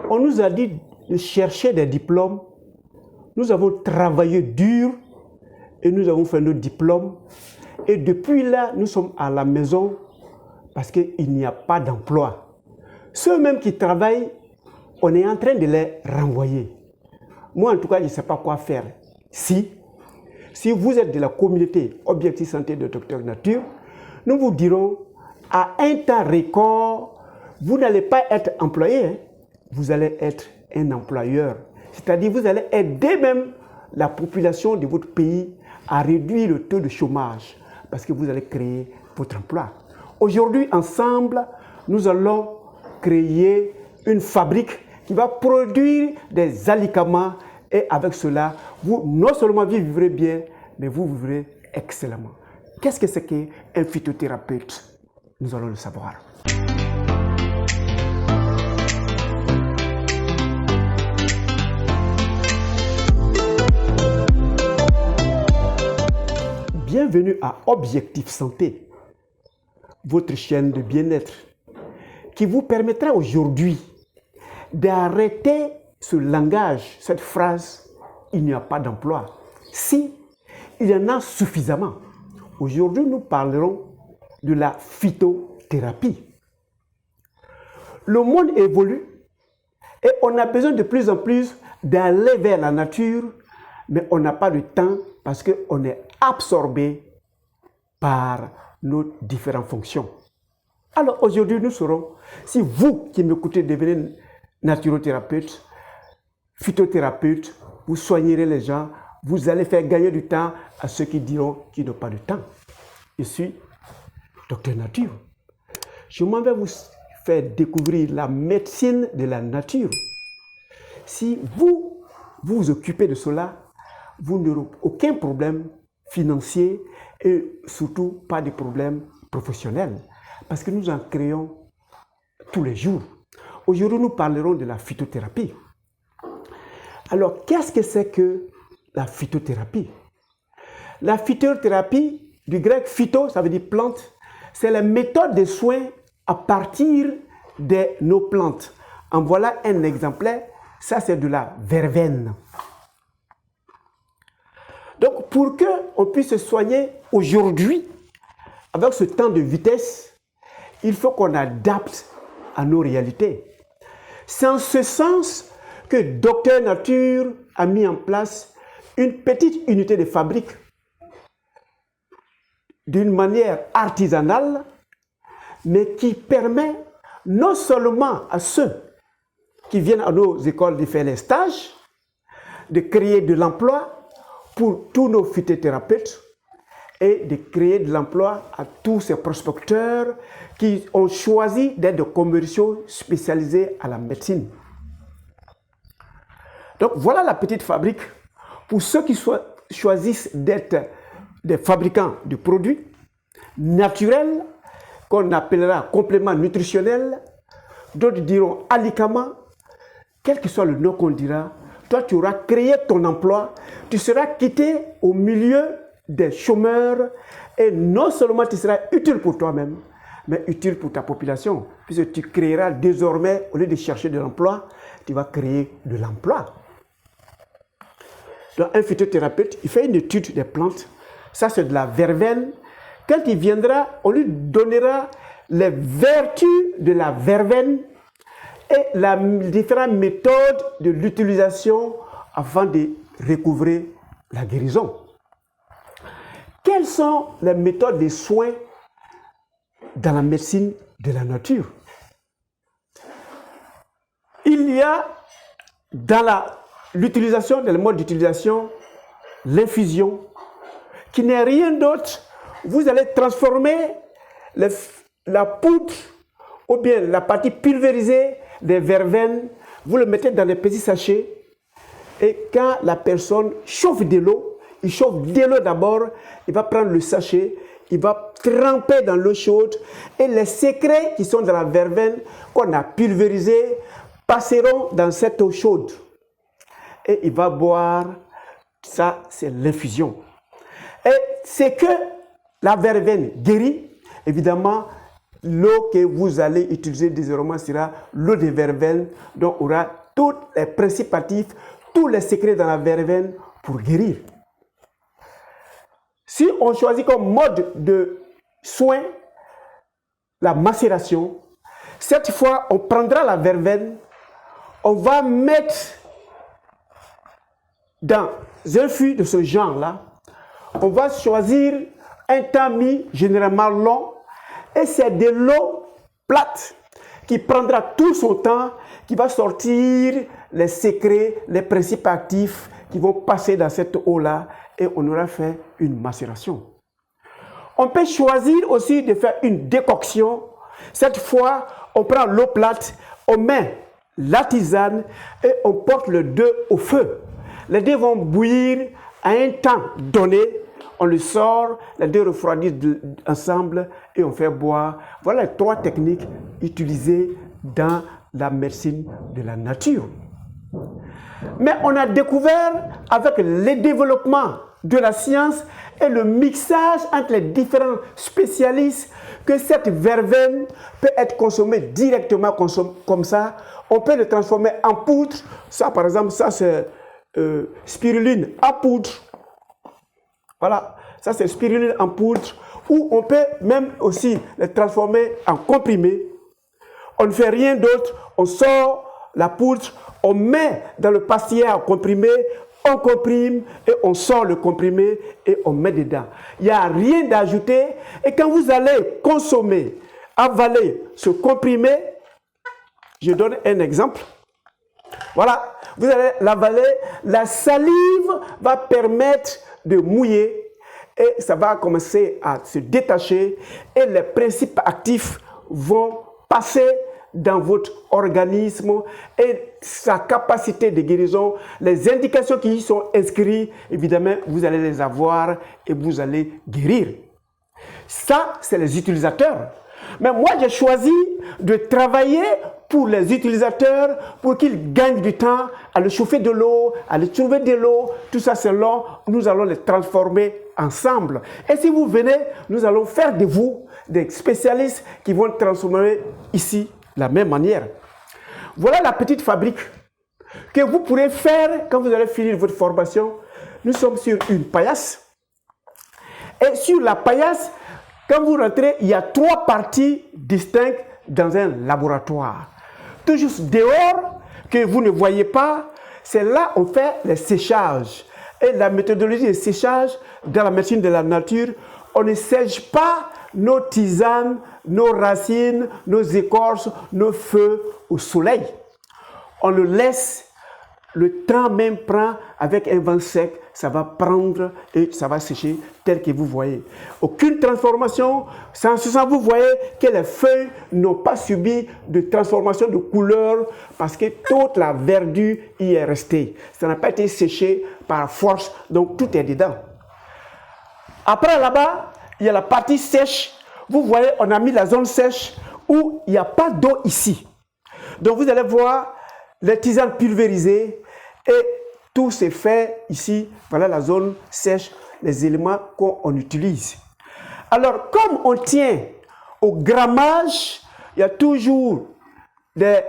On nous a dit de chercher des diplômes. Nous avons travaillé dur et nous avons fait nos diplômes. Et depuis là, nous sommes à la maison parce qu'il n'y a pas d'emploi. Ceux-mêmes qui travaillent, on est en train de les renvoyer. Moi, en tout cas, je ne sais pas quoi faire. Si vous êtes de la communauté Objectif Santé de Dr Nature, nous vous dirons, à un temps record, vous n'allez pas être employé, hein. Vous allez être un employeur. C'est-à-dire vous allez aider même la population de votre pays à réduire le taux de chômage parce que vous allez créer votre emploi. Aujourd'hui, ensemble, nous allons créer une fabrique qui va produire des alicaments et avec cela, vous non seulement vivrez bien, mais vous vivrez excellemment. Qu'est-ce que c'est qu'un phytothérapeute? Nous allons le savoir. Bienvenue à Objectif Santé, votre chaîne de bien-être, qui vous permettra aujourd'hui d'arrêter ce langage, cette phrase « il n'y a pas d'emploi ». Si, il y en a suffisamment. Aujourd'hui, nous parlerons de la phytothérapie. Le monde évolue et on a besoin de plus en plus d'aller vers la nature, mais on n'a pas de temps parce qu'on est absorbé par nos différentes fonctions. Alors aujourd'hui, nous saurons, si vous qui m'écoutez devenez naturothérapeute, phytothérapeute, vous soignerez les gens, vous allez faire gagner du temps à ceux qui diront qu'ils n'ont pas de temps. Je suis Dr Nature. Je m'en vais vous faire découvrir la médecine de la nature. Si vous vous occupez de cela, vous n'aurez aucun problème financier et surtout pas de problème professionnel parce que nous en créons tous les jours. Aujourd'hui, nous parlerons de la phytothérapie. Alors, qu'est-ce que c'est que la phytothérapie? La phytothérapie, du grec phyto, ça veut dire plante, c'est la méthode de soins à partir de nos plantes. En voilà un exemplaire, ça c'est de la verveine. Donc, pour qu'on puisse se soigner aujourd'hui, avec ce temps de vitesse, il faut qu'on adapte à nos réalités. C'est en ce sens que Dr Nature a mis en place une petite unité de fabrique d'une manière artisanale, mais qui permet non seulement à ceux qui viennent à nos écoles de faire les stages, de créer de l'emploi pour tous nos phytothérapeutes et de créer de l'emploi à tous ces prospecteurs qui ont choisi d'être des commerciaux spécialisés à la médecine. Donc voilà la petite fabrique pour ceux qui choisissent d'être des fabricants de produits naturels qu'on appellera compléments nutritionnels, d'autres diront alicaments, quel que soit le nom qu'on dira. Toi, tu auras créé ton emploi, tu seras quitté au milieu des chômeurs et non seulement tu seras utile pour toi-même, mais utile pour ta population, puisque tu créeras désormais, au lieu de chercher de l'emploi, tu vas créer de l'emploi. Donc, un phytothérapeute, il fait une étude des plantes, ça c'est de la verveine. Quand il viendra, on lui donnera les vertus de la verveine et les différentes méthodes de l'utilisation afin de recouvrer la guérison. Quelles sont les méthodes de soins dans la médecine de la nature? Il y a dans l'utilisation, dans le mode d'utilisation, l'infusion, qui n'est rien d'autre. Vous allez transformer la poudre ou bien la partie pulvérisée des verveines, vous le mettez dans des petits sachets et quand la personne chauffe de l'eau, il chauffe de l'eau d'abord, il va prendre le sachet, il va tremper dans l'eau chaude et les sécrets qui sont dans la verveine qu'on a pulvérisés passeront dans cette eau chaude et il va boire. Ça, c'est l'infusion. Et c'est que la verveine guérit, évidemment, l'eau que vous allez utiliser désormais sera l'eau de verveine, dont aura tous les principes actifs, tous les secrets dans la verveine pour guérir. Si on choisit comme mode de soin la macération, cette fois, on prendra la verveine, on va mettre dans un fût de ce genre-là, on va choisir un tamis généralement long, et c'est de l'eau plate qui prendra tout son temps, qui va sortir les secrets, les principes actifs qui vont passer dans cette eau-là, et on aura fait une macération. On peut choisir aussi de faire une décoction. Cette fois, on prend l'eau plate, on met la tisane et on porte le dé au feu. Les dés vont bouillir à un temps donné. On le sort, les deux refroidissent ensemble et on fait boire. Voilà les 3 techniques utilisées dans la médecine de la nature. Mais on a découvert avec le développement de la science et le mixage entre les différents spécialistes que cette verveine peut être consommée directement comme ça. On peut le transformer en poudre. Ça, par exemple, ça c'est spiruline en poudre. Voilà, ça c'est spiruline en poudre. Ou on peut même aussi le transformer en comprimé. On ne fait rien d'autre. On sort la poudre, on met dans le pastilleur à comprimer, on comprime et on sort le comprimé et on met dedans. Il n'y a rien d'ajouté. Et quand vous allez consommer, avaler ce comprimé, je donne un exemple. Voilà, vous allez l'avaler, la salive va permettre de mouiller et ça va commencer à se détacher et les principes actifs vont passer dans votre organisme et sa capacité de guérison, les indications qui y sont inscrites, évidemment, vous allez les avoir et vous allez guérir. Ça, c'est les utilisateurs. Mais moi, j'ai choisi de travailler pour les utilisateurs pour qu'ils gagnent du temps à le chauffer de l'eau, à le trouver de l'eau. Tout ça, c'est long. Nous allons les transformer ensemble. Et si vous venez, nous allons faire de vous des spécialistes qui vont transformer ici de la même manière. Voilà la petite fabrique que vous pourrez faire quand vous allez finir votre formation. Nous sommes sur une paillasse. Et sur la paillasse, quand vous rentrez, il y a 3 parties distinctes dans un laboratoire. Tout juste dehors, que vous ne voyez pas, c'est là qu'on fait les séchages. Et la méthodologie de séchage, dans la médecine de la nature, on ne sèche pas nos tisanes, nos racines, nos écorces, nos feuilles au soleil. On le laisse, le temps même prend avec un vent sec, ça va prendre et ça va sécher tel que vous voyez. Aucune transformation, sans ce sens vous voyez que les feuilles n'ont pas subi de transformation de couleur parce que toute la verdure y est restée. Ça n'a pas été séché par force, donc tout est dedans. Après là-bas, il y a la partie sèche. Vous voyez, on a mis la zone sèche où il n'y a pas d'eau ici. Donc vous allez voir les tisanes pulvérisées et tout c'est fait ici. Voilà la zone sèche, les éléments qu'on utilise. Alors, comme on tient au grammage, il y a toujours des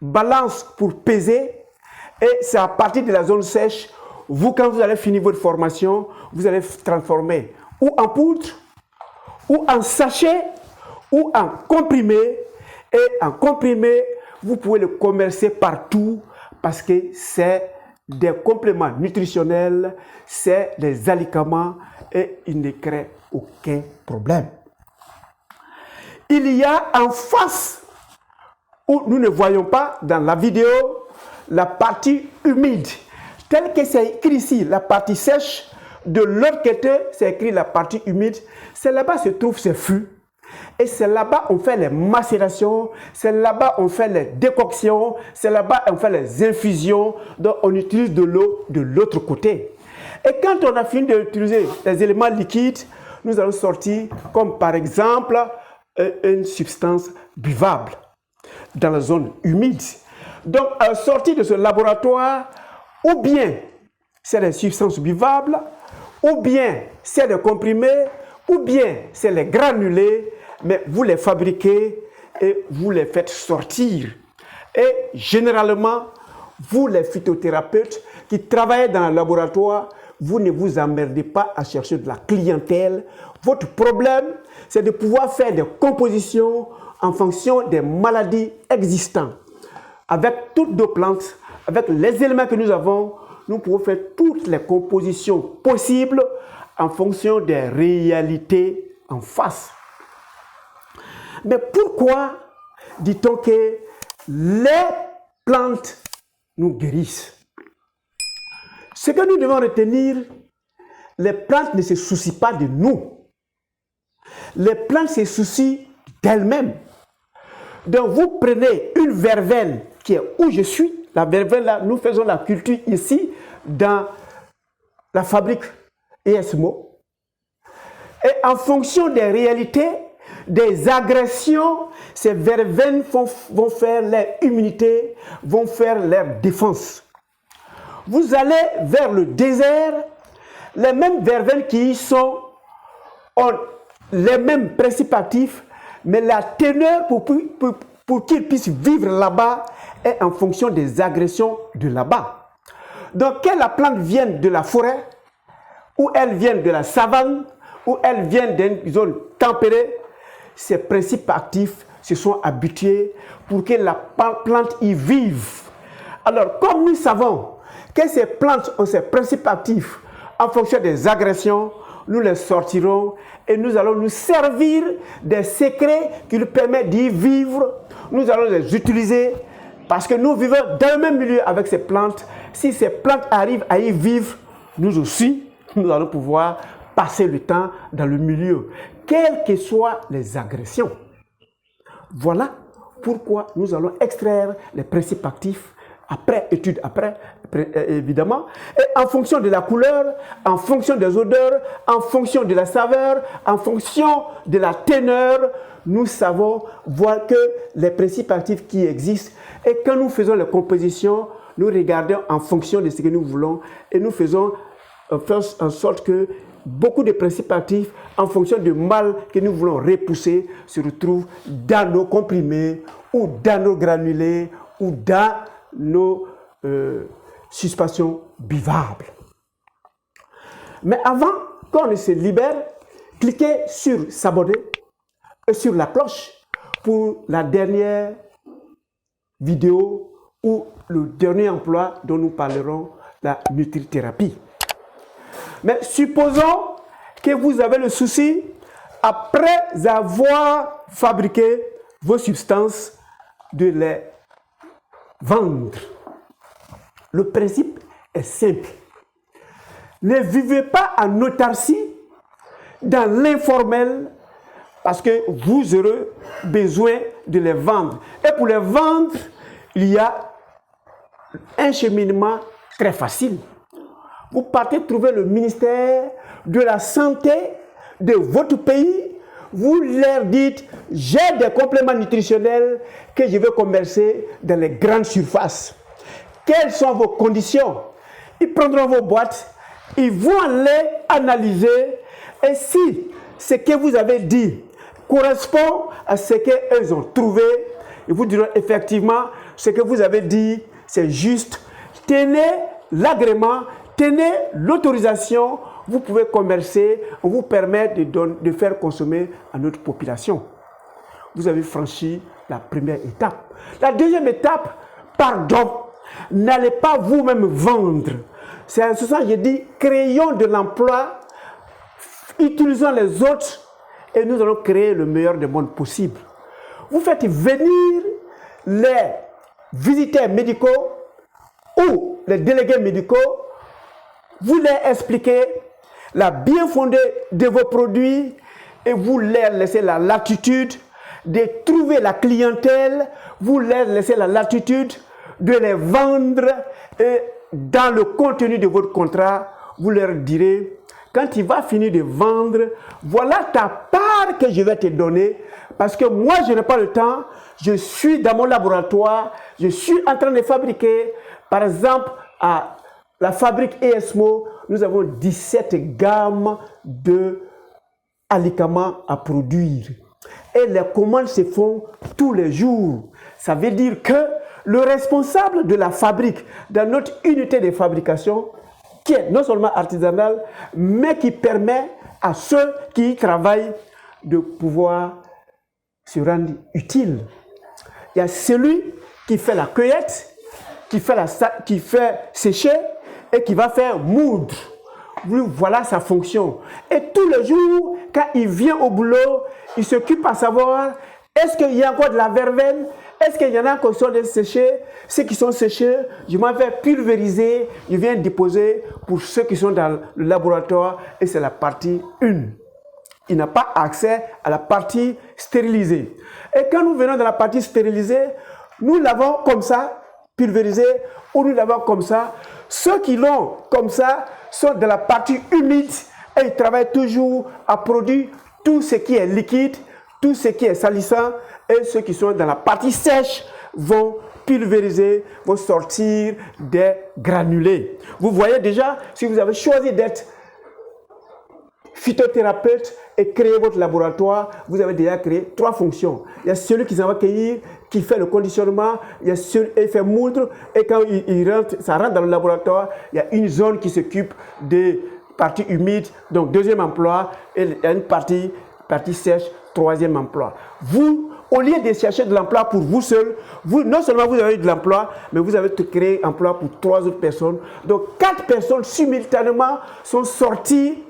balances pour peser et c'est à partir de la zone sèche, vous, quand vous allez finir votre formation, vous allez transformer ou en poudre, ou en sachet, ou en comprimé. Et en comprimé, vous pouvez le commercer partout parce que c'est des compléments nutritionnels, c'est des alicaments et il ne crée aucun problème. Il y a en face, où nous ne voyons pas dans la vidéo, la partie humide. Tel que c'est écrit ici, la partie sèche, de l'autre côté, c'est écrit la partie humide. C'est là-bas se trouvent ces fûts. Et c'est là-bas on fait les macérations, c'est là-bas on fait les décoctions, c'est là-bas on fait les infusions. Donc on utilise de l'eau de l'autre côté. Et quand on a fini d'utiliser les éléments liquides, nous allons sortir comme par exemple une substance buvable dans la zone humide. Donc à la sortie de ce laboratoire, ou bien c'est des substances buvables, ou bien c'est des comprimés, ou bien c'est les granulés. mais vous les fabriquez et vous les faites sortir. Et généralement, vous les phytothérapeutes qui travaillez dans le laboratoire, vous ne vous emmerdez pas à chercher de la clientèle. Votre problème, c'est de pouvoir faire des compositions en fonction des maladies existantes. Avec toutes nos plantes, avec les éléments que nous avons, nous pouvons faire toutes les compositions possibles en fonction des réalités en face. Mais pourquoi dit-on que les plantes nous guérissent? Ce que nous devons retenir, les plantes ne se soucient pas de nous. Les plantes se soucient d'elles-mêmes. Donc vous prenez une verveine qui est où je suis. La verveine là, nous faisons la culture ici dans la fabrique ESMO. Et en fonction des réalités, des agressions, ces verveines vont faire leur immunité, vont faire leur défense. Vous allez vers le désert, les mêmes verveines qui y sont ont les mêmes principes actifs, mais la teneur pour qu'ils puissent vivre là-bas est en fonction des agressions de là-bas. Donc, que la plante vienne de la forêt, ou elle vienne de la savane, ou elle vienne d'une zone tempérée, ces principes actifs se sont habitués pour que la plante y vive. Alors, comme nous savons que ces plantes ont ces principes actifs en fonction des agressions, nous les sortirons et nous allons nous servir des secrets qui nous permettent d'y vivre. Nous allons les utiliser parce que nous vivons dans le même milieu avec ces plantes. Si ces plantes arrivent à y vivre, nous aussi, nous allons pouvoir passer le temps dans le milieu, quelles que soient les agressions. Voilà pourquoi nous allons extraire les principes actifs après étude, évidemment, et en fonction de la couleur, en fonction des odeurs, en fonction de la saveur, en fonction de la teneur, nous savons voir que les principes actifs qui existent. Et quand nous faisons les compositions, nous regardons en fonction de ce que nous voulons et nous faisons en sorte que beaucoup de principes actifs, en fonction du mal que nous voulons repousser, se retrouvent dans nos comprimés ou dans nos granulés ou dans nos suspensions buvables. Mais avant qu'on ne se libère, cliquez sur s'abonner et sur la cloche pour la dernière vidéo ou le dernier emploi dont nous parlerons, la nutrithérapie. Mais supposons que vous avez le souci, après avoir fabriqué vos substances, de les vendre. Le principe est simple. Ne vivez pas en autarcie dans l'informel parce que vous aurez besoin de les vendre. Et pour les vendre, il y a un cheminement très facile. Vous partez trouver le ministère de la Santé de votre pays. Vous leur dites, j'ai des compléments nutritionnels que je veux commercer dans les grandes surfaces. Quelles sont vos conditions? Ils prendront vos boîtes, ils vont les analyser. Et si ce que vous avez dit correspond à ce qu'eux ont trouvé, ils vous diront effectivement, ce que vous avez dit, c'est juste. Tenez l'agrément, tenez l'autorisation, vous pouvez commercer, on vous permet de faire consommer à notre population. Vous avez franchi la première étape. La deuxième étape, pardon, n'allez pas vous-même vendre. C'est en ce sens, je dis, créons de l'emploi, utilisons les autres et nous allons créer le meilleur des mondes possible. Vous faites venir les visiteurs médicaux ou les délégués médicaux, vous leur expliquez la bien fondée de vos produits et vous leur laissez la latitude de trouver la clientèle, vous leur laissez la latitude de les vendre et dans le contenu de votre contrat, vous leur direz, quand il va finir de vendre, voilà ta part que je vais te donner parce que moi je n'ai pas le temps, je suis dans mon laboratoire, je suis en train de fabriquer, par exemple à la fabrique ESMO, nous avons 17 gammes de alicaments à produire. et les commandes se font tous les jours. Ça veut dire que le responsable de la fabrique dans notre unité de fabrication, qui est non seulement artisanale, mais qui permet à ceux qui y travaillent de pouvoir se rendre utiles. Il y a celui qui fait la cueillette, qui fait sécher et qui va faire moudre. Voilà sa fonction. Et tous les jours, quand il vient au boulot, il s'occupe à savoir est-ce qu'il y a encore de la verveine, est-ce qu'il y en a qui sont séchés. Ceux qui sont séchés, je m'en vais pulvériser, je viens déposer pour ceux qui sont dans le laboratoire et c'est la partie 1. Il n'a pas accès à la partie stérilisée. Et quand nous venons dans la partie stérilisée, nous l'avons comme ça, pulvérisé, ou nous l'avons comme ça. Ceux qui l'ont comme ça sont dans la partie humide et ils travaillent toujours à produire tout ce qui est liquide, tout ce qui est salissant, et ceux qui sont dans la partie sèche vont pulvériser, vont sortir des granulés. Vous voyez déjà, si vous avez choisi d'être phytothérapeute et créer votre laboratoire, vous avez déjà créé 3 fonctions. Il y a celui qui s'en va cueillir, qui fait le conditionnement, il y a celui qui fait moudre, et quand il rentre, ça rentre dans le laboratoire, il y a une zone qui s'occupe des parties humides, donc 2e emploi, et il y a une partie sèche, 3e emploi. Vous, au lieu de chercher de l'emploi pour vous seul, non seulement vous avez eu de l'emploi, mais vous avez créé emploi pour 3 autres personnes. Donc 4 personnes simultanément sont sorties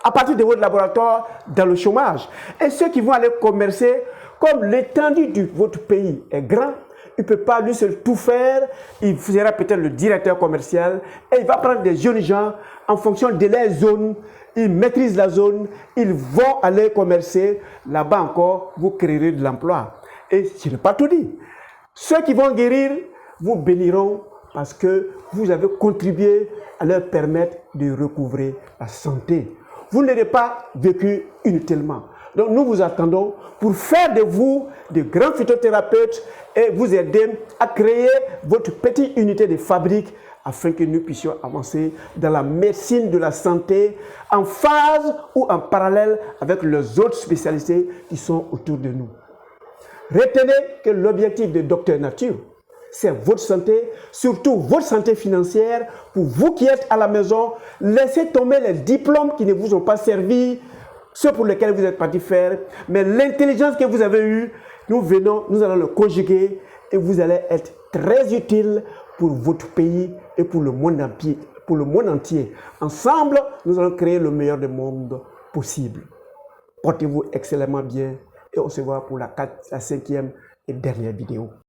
à partir de votre laboratoire dans le chômage. Et ceux qui vont aller commercer, comme l'étendue de votre pays est grand, il ne peut pas lui seul tout faire, il sera peut-être le directeur commercial et il va prendre des jeunes gens en fonction de leur zone, ils maîtrisent la zone, ils vont aller commercer, là-bas encore, vous créerez de l'emploi. Et je n'ai pas tout dit. Ceux qui vont guérir vous béniront parce que vous avez contribué à leur permettre de recouvrer la santé. Vous ne l'avez pas vécu inutilement. Donc nous vous attendons pour faire de vous de grands phytothérapeutes et vous aider à créer votre petite unité de fabrique afin que nous puissions avancer dans la médecine de la santé en phase ou en parallèle avec les autres spécialités qui sont autour de nous. Retenez que l'objectif de Docteur Nature, c'est votre santé, surtout votre santé financière. Pour vous qui êtes à la maison, laissez tomber les diplômes qui ne vous ont pas servi, ceux pour lesquels vous êtes parti faire, mais l'intelligence que vous avez eue, nous allons le conjuguer et vous allez être très utile pour votre pays et pour le monde entier. Ensemble, nous allons créer le meilleur des mondes possible. Portez-vous excellemment bien et on se voit pour la 5e et dernière vidéo.